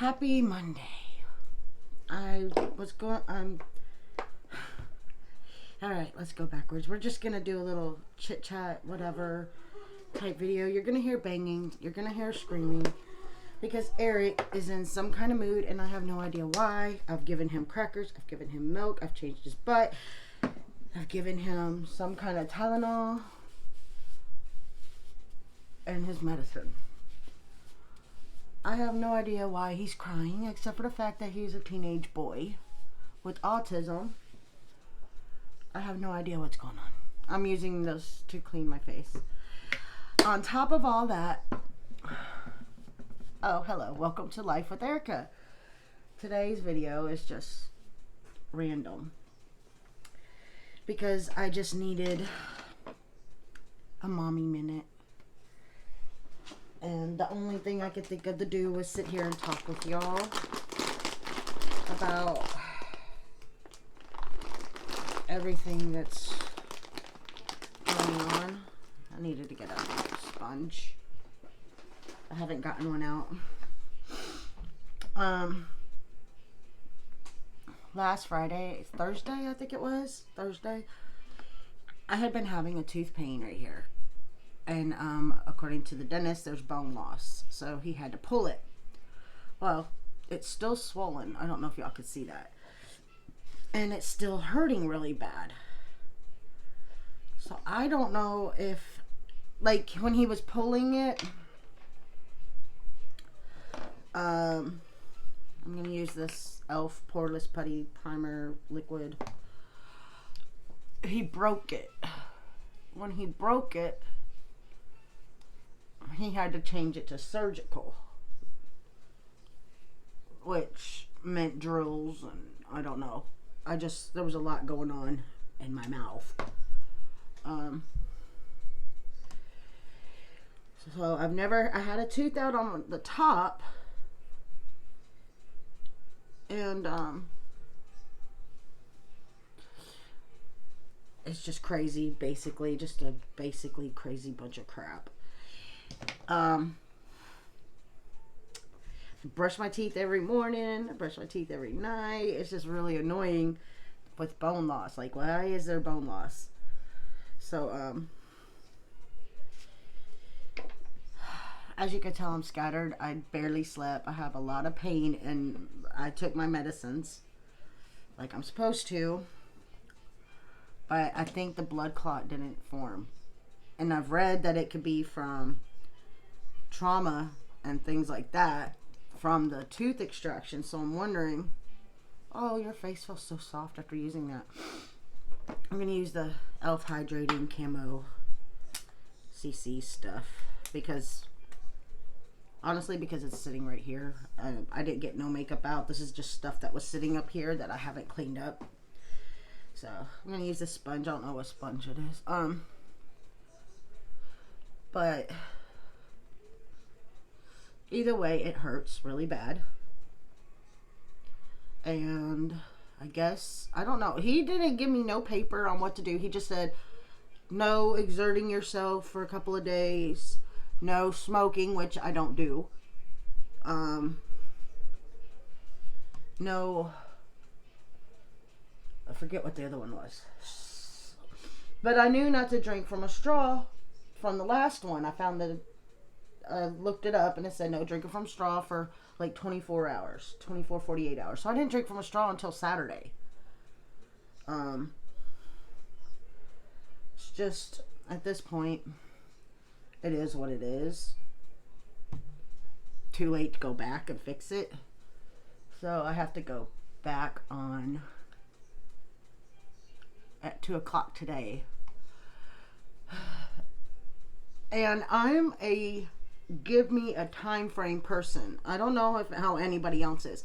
Happy Monday. Alright, let's go backwards. We're just gonna do a little chit chat, whatever type video. You're gonna hear banging, you're gonna hear screaming, because Eric is in some kind of mood and I have no idea why. I've given him crackers, I've given him milk, I've changed his butt, I've given him some kind of Tylenol and his medicine. I have no idea why he's crying, except for the fact that he's a teenage boy with autism. I have no idea what's going on. I'm using this to clean my face. On top of all that, oh, hello, welcome to Life with Erica. Today's video is just random because I just needed a mommy minute. And the only thing I could think of to do was sit here and talk with y'all about everything that's going on. I needed to get a sponge. I haven't gotten one out. Last Friday, Thursday, I think it was, Thursday, I had been having a tooth pain right here. And according to the dentist, there's bone loss. So he had to pull it. Well, it's still swollen. I don't know if y'all could see that. And it's still hurting really bad. So I don't know if, like, when he was pulling it, I'm going to use this e.l.f. Poreless Putty Primer Liquid. He broke it. When he broke it, he had to change it to surgical, which meant drills and I don't know. There was a lot going on in my mouth. So I had a tooth out on the top, and it's just crazy, basically, just a crazy bunch of crap. Brush my teeth every morning, brush my teeth every night. It's just really annoying with bone loss. Like, why is there bone loss? So, as you can tell, I'm scattered. I barely slept. I have a lot of pain, and I took my medicines like I'm supposed to, but I think the blood clot didn't form. And I've read that it could be from trauma and things like that from the tooth extraction. So I'm wondering, oh, your face feels so soft after using that. I'm going to use the e.l.f. Hydrating Camo CC stuff because, honestly, because it's sitting right here. I didn't get no makeup out. This is just stuff that was sitting up here that I haven't cleaned up. So I'm going to use this sponge. I don't know what sponge it is. But either way, it hurts really bad. And I guess, I don't know. He didn't give me no paper on what to do. He just said, no exerting yourself for a couple of days. No smoking, which I don't do. No, I forget what the other one was. But I knew not to drink from a straw from the last one. I found that I looked it up and it said no drinking from straw for like 24 hours, 48 hours. So I didn't drink from a straw until Saturday. It's just, at this point, it is what it is. Too late to go back and fix it. So I have to go back on at 2 o'clock today. And I'm a give me a time frame person. I don't know how anybody else is.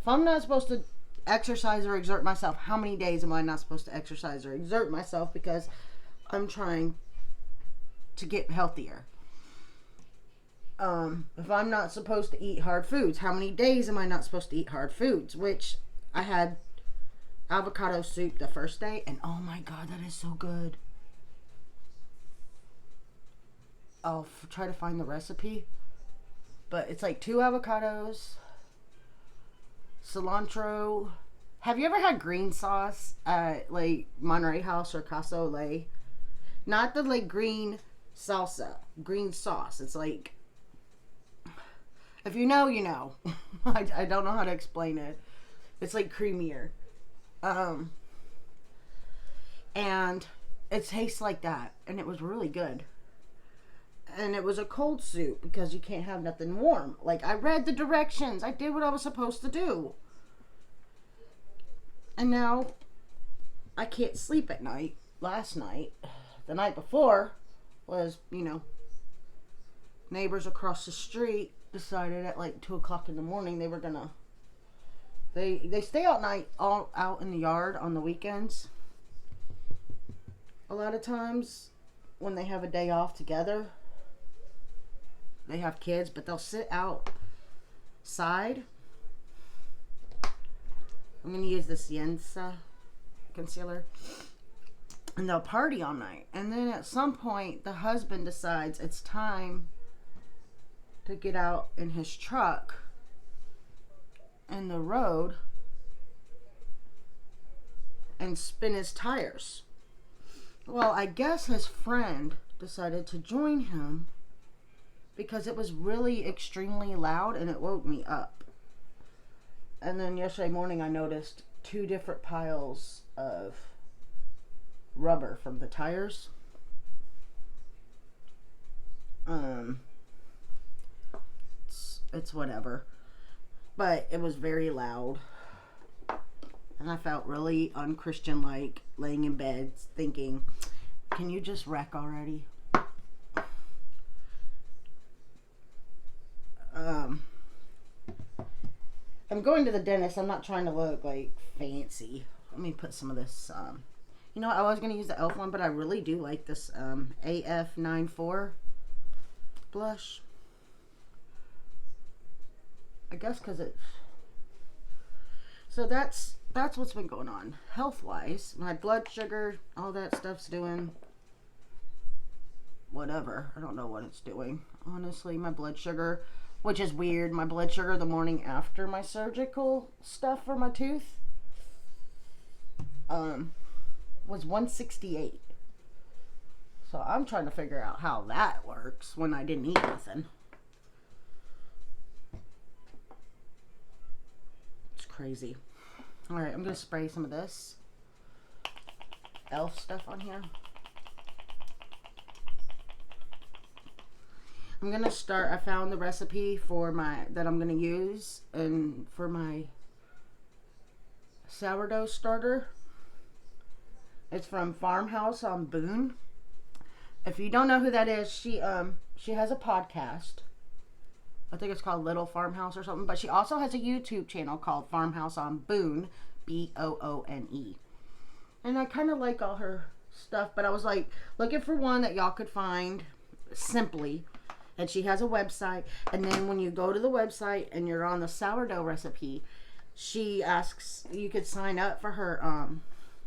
If I'm not supposed to exercise or exert myself, how many days am I not supposed to exercise or exert myself because I'm trying to get healthier? If I'm not supposed to eat hard foods, how many days am I not supposed to eat hard foods? Which I had avocado soup the first day, and oh my god, that is so good. I'll try to find the recipe, but it's like 2 avocados, cilantro. Have you ever had green sauce at like Monterey House or Casa Olay? Not the like green salsa, green sauce. It's like, if you know, you know. I don't know how to explain it. It's like creamier. And it tastes like that. And it was really good. And it was a cold soup because you can't have nothing warm. Like, I read the directions. I did what I was supposed to do. And now I can't sleep at night. Last night, the night before, was, you know, neighbors across the street decided at like 2 o'clock in the morning they were gonna, they stay all night, all out in the yard on the weekends. A lot of times when they have a day off together, they have kids, but they'll sit outside. I'm gonna use this Yensa concealer. And they'll party all night. And then at some point, the husband decides it's time to get out in his truck in the road and spin his tires. Well, I guess his friend decided to join him because it was really extremely loud and it woke me up. And then yesterday morning I noticed 2 different piles of rubber from the tires. It's whatever. But it was very loud. And I felt really unchristian like laying in bed thinking, can you just wreck already? I'm going to the dentist. I'm not trying to look like fancy. Let me put some of this, you know, I was going to use the e.l.f. one, but I really do like this AF94 blush. I guess because it's... So that's what's been going on. Health-wise, my blood sugar, all that stuff's doing whatever. I don't know what it's doing. Honestly, my blood sugar, which is weird, my blood sugar the morning after my surgical stuff for my tooth was 168. So I'm trying to figure out how that works when I didn't eat nothing. It's crazy. Alright, I'm going to spray some of this e.l.f. stuff on here. I'm going to start, I found the recipe for that I'm going to use and for my sourdough starter. It's from Farmhouse on Boone. If you don't know who that is, she has a podcast. I think it's called Little Farmhouse or something. But she also has a YouTube channel called Farmhouse on Boone. Boone. And I kind of like all her stuff. But I was like looking for one that y'all could find simply. And she has a website. And then when you go to the website and you're on the sourdough recipe, she asks, you could sign up for her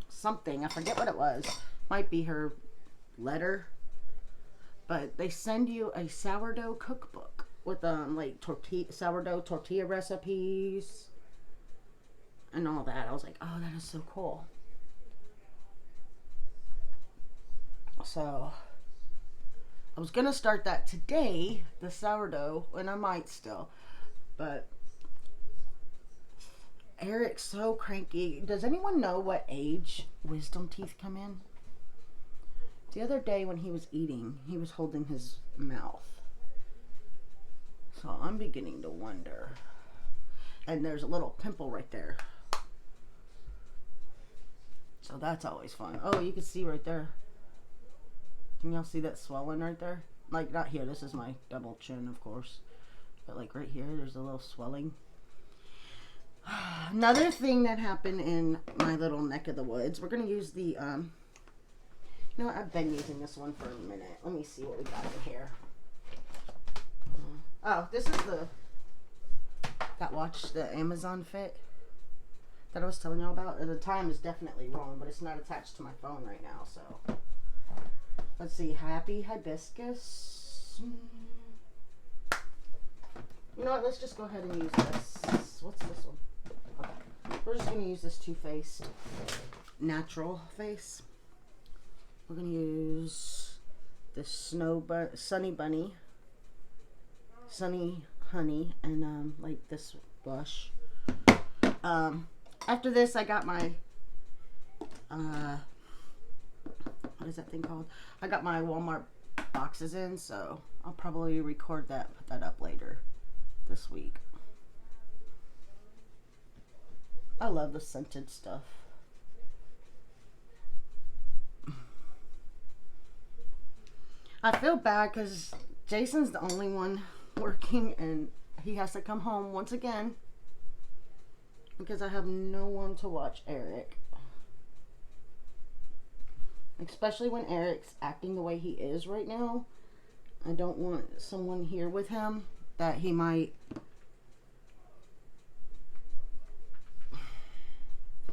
something. I forget what it was. Might be her letter. But they send you a sourdough cookbook with like sourdough tortilla recipes and all that. I was like, oh, that is so cool. So I was gonna start that today, the sourdough, and I might still, but Eric's so cranky. Does anyone know what age wisdom teeth come in? The other day when he was eating, he was holding his mouth. So I'm beginning to wonder. And there's a little pimple right there. So that's always fun. Oh, you can see right there. Can y'all see that swelling right there? Like, not here. This is my double chin, of course. But like right here, there's a little swelling. Another thing that happened in my little neck of the woods. We're going to use the, you know what? I've been using this one for a minute. Let me see what we got in here. Oh, this is that watch, the Amazon Fit that I was telling y'all about. The time is definitely wrong, but it's not attached to my phone right now, so. Let's see, Happy Hibiscus. You know what, let's just go ahead and use this. What's this one? We're just going to use this Too Faced natural face. We're going to use this Sunny Bunny, Sunny Honey, and like this blush. After this, I got my, what is that thing called? I got my Walmart boxes in, so I'll probably record that, put that up later this week. I love the scented stuff. I feel bad because Jason's the only one working and he has to come home once again because I have no one to watch Eric. Especially when Eric's acting the way he is right now. I don't want someone here with him that he might...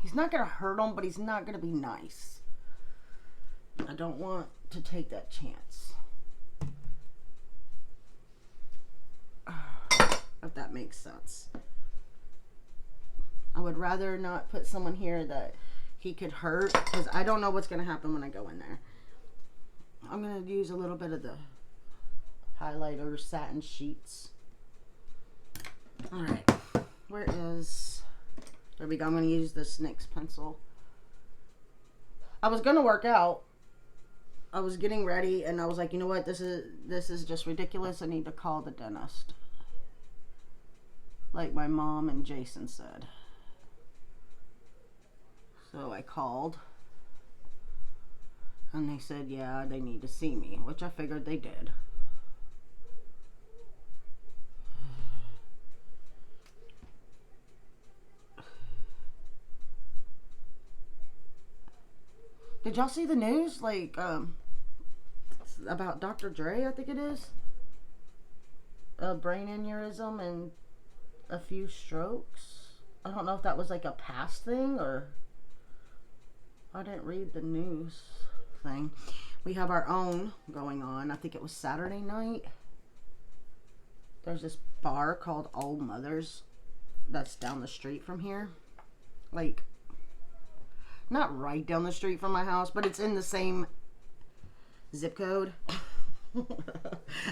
He's not going to hurt him, but he's not going to be nice. I don't want to take that chance. If that makes sense. I would rather not put someone here that he could hurt, because I don't know what's going to happen when I go in there. I'm going to use a little bit of the highlighter satin sheets. Alright, where is... There we go. I'm going to use this NYX pencil. I was going to work out. I was getting ready and I was like, you know what? This is just ridiculous. I need to call the dentist. Like my mom and Jason said. So I called. And they said, yeah, they need to see me. Which I figured they did. Did y'all see the news? Like, about Dr. Dre, I think it is. A brain aneurysm and a few strokes. I don't know if that was like a past thing or... I didn't read the news thing. We have our own going on. I think it was Saturday night. There's this bar called Old Mother's that's down the street from here. Like... Not right down the street from my house, but it's in the same zip code.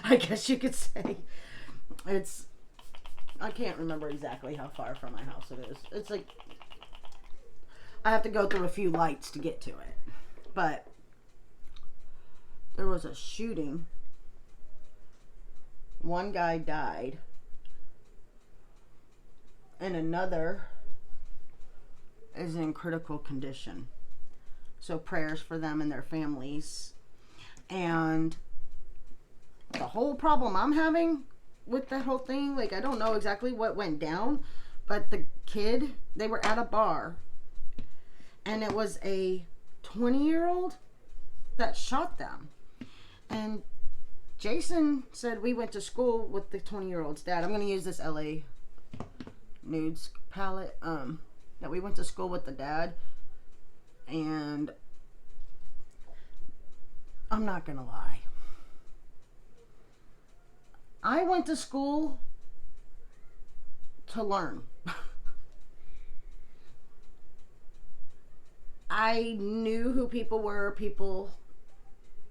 I guess you could say. It's... I can't remember exactly how far from my house it is. It's like... I have to go through a few lights to get to it. But... There was a shooting. One guy died. And another... is in critical condition. So prayers for them and their families. And the whole problem I'm having with that whole thing, like I don't know exactly what went down, but the kid, they were at a bar and it was a 20-year-old that shot them. And Jason said we went to school with the 20-year-old's dad. I'm going to use this LA Nudes palette. That we went to school with the dad, and I'm not gonna lie, I went to school to learn. I knew who people were.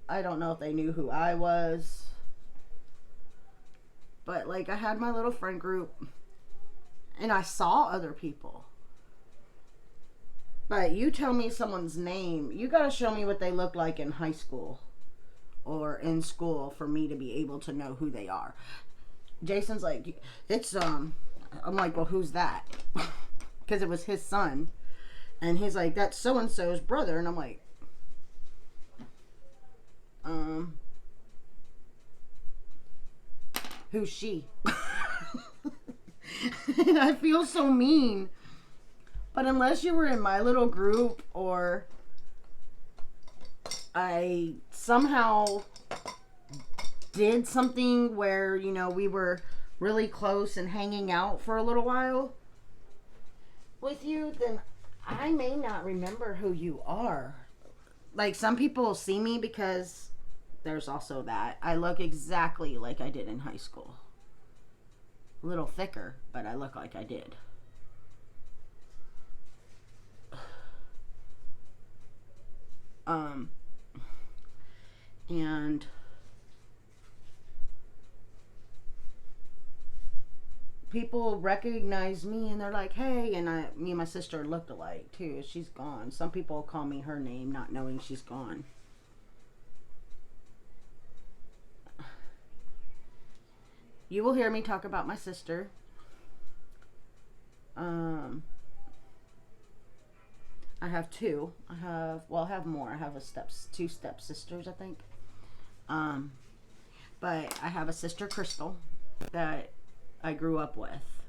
I don't know if they knew who I was, but like I had my little friend group and I saw other people. But you tell me someone's name, you gotta show me what they look like in high school or in school for me to be able to know who they are. Jason's like, it's, I'm like, well, who's that? Because it was his son. And he's like, that's so-and-so's brother. And I'm like, who's she? And I feel so mean. But unless you were in my little group or I somehow did something where, you know, we were really close and hanging out for a little while with you, then I may not remember who you are. Like, some people see me because there's also that. I look exactly like I did in high school. A little thicker, but I look like I did. Um, and people recognize me and they're like, hey, and me and my sister looked alike too. She's gone. Some people call me her name not knowing she's gone. You will hear me talk about my sister. I have two. I have more. I have two stepsisters, I think. Um, but I have a sister, Crystal, that I grew up with.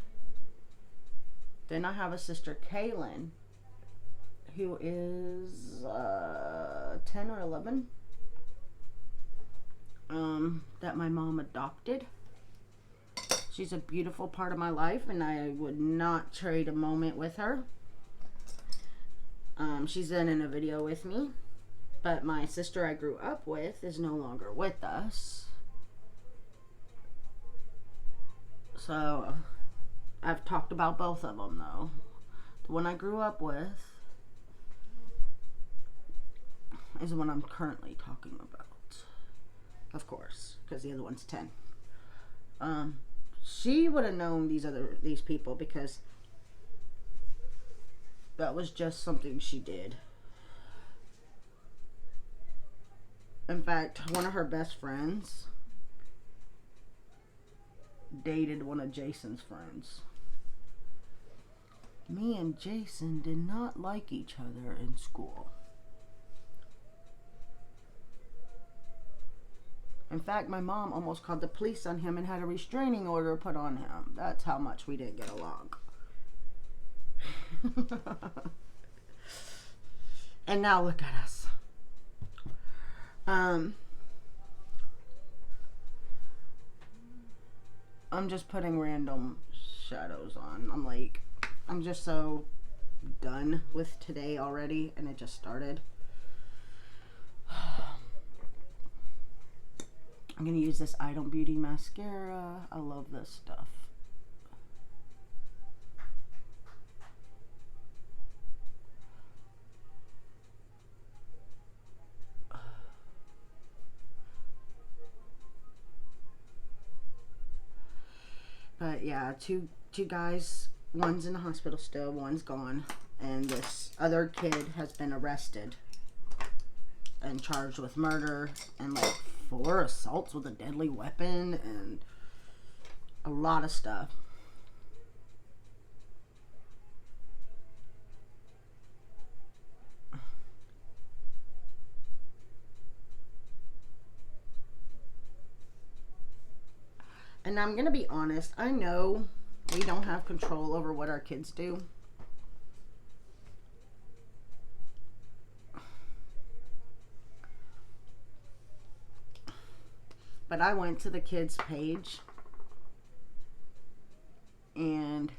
Then I have a sister, Kaylin, who is 10 or 11. That my mom adopted. She's a beautiful part of my life, and I would not trade a moment with her. She's in a video with me, but my sister I grew up with is no longer with us. So I've talked about both of them though. The one I grew up with is the one I'm currently talking about, of course, because the other one's 10. She would have known these people because that was just something she did. In fact, one of her best friends dated one of Jason's friends. Me and Jason did not like each other in school. In fact, my mom almost called the police on him and had a restraining order put on him. That's how much we didn't get along. And now look at us. I'm just putting random shadows on. I'm just so done with today already, and it just started. I'm gonna use this Item Beauty mascara. I love this stuff. But yeah, two guys, one's in the hospital still, one's gone, and this other kid has been arrested and charged with murder and like 4 assaults with a deadly weapon and a lot of stuff. And I'm gonna be honest, I know we don't have control over what our kids do. But I went to the kid's page and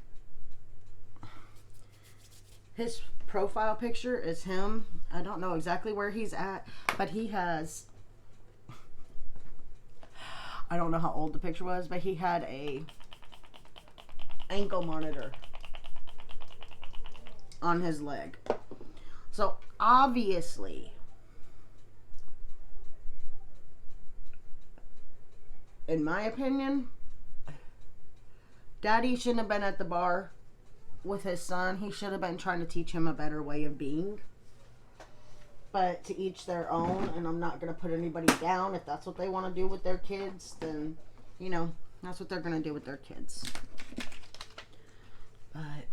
his profile picture is him. I don't know exactly where he's at, but he has, I don't know how old the picture was, but he had a ankle monitor on his leg. So obviously, in my opinion, Daddy shouldn't have been at the bar with his son. He should have been trying to teach him a better way of being. But to each their own, and I'm not going to put anybody down. If that's what they want to do with their kids, then, you know, that's what they're going to do with their kids. But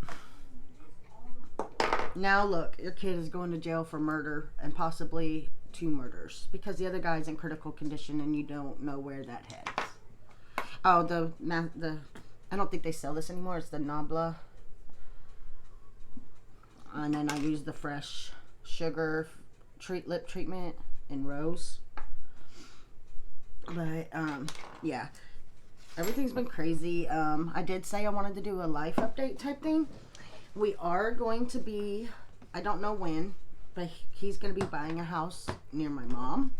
now look, your kid is going to jail for murder and possibly 2 murders because the other guy's in critical condition and you don't know where that heads. Oh, the I don't think they sell this anymore. It's the Nabla. And then I use the Fresh Sugar lip treatment in Rose. But yeah, everything's been crazy. I did say I wanted to do a life update type thing. We are going to be, I don't know when, but he's going to be buying a house near my mom.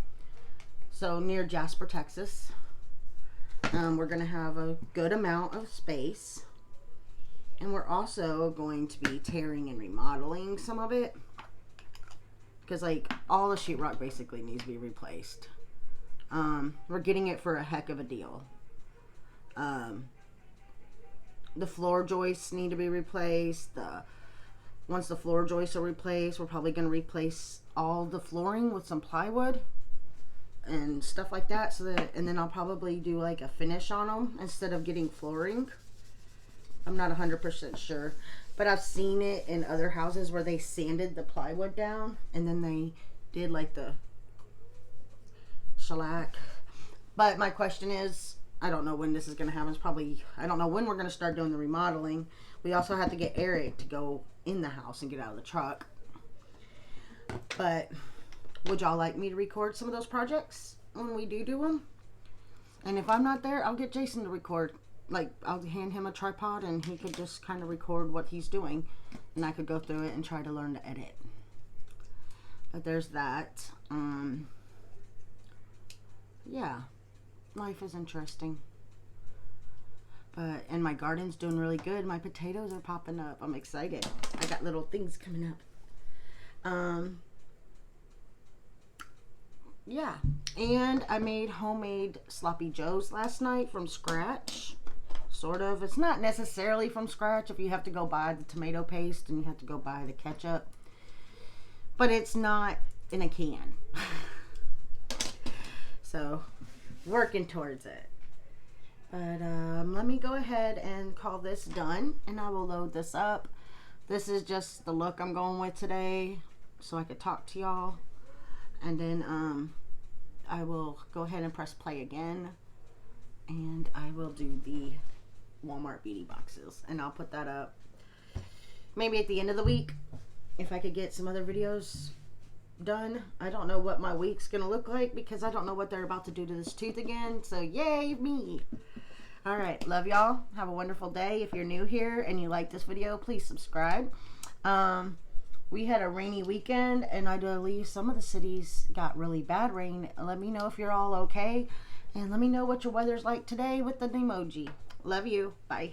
So near Jasper, Texas. We're going to have a good amount of space. And we're also going to be tearing and remodeling some of it. because like all the sheetrock basically needs to be replaced. We're getting it for a heck of a deal. The floor joists need to be replaced. Once the floor joists are replaced, we're probably going to replace all the flooring with some plywood and stuff like that. And then I'll probably do like a finish on them instead of getting flooring. I'm not 100% sure, but I've seen it in other houses where they sanded the plywood down and then they did like the shellac. But my question is, I don't know when this is going to happen. It's probably, I don't know when we're going to start doing the remodeling. We also have to get Eric to go in the house and get out of the truck. But would y'all like me to record some of those projects when we do them? And if I'm not there, I'll get Jason to record. Like, I'll hand him a tripod and he could just kind of record what he's doing. And I could go through it and try to learn to edit. But there's that. Yeah. Life is interesting. And my garden's doing really good. My potatoes are popping up. I'm excited. I got little things coming up. Yeah. And I made homemade sloppy joes last night from scratch. Sort of. It's not necessarily from scratch if you have to go buy the tomato paste and you have to go buy the ketchup. But it's not in a can. So, working towards it. But let me go ahead and call this done, and I will load this up. This is just the look I'm going with today, so I could talk to y'all. And then I will go ahead and press play again, and I will do the Walmart beauty boxes, and I'll put that up maybe at the end of the week if I could get some other videos done. I don't know what my week's gonna look like because I don't know what they're about to do to this tooth again, so yay me. All right, love y'all. Have a wonderful day. If you're new here and you like this video, please subscribe. We had a rainy weekend, and I believe some of the cities got really bad rain. Let me know if you're all okay, and let me know what your weather's like today with an emoji. Love you. Bye.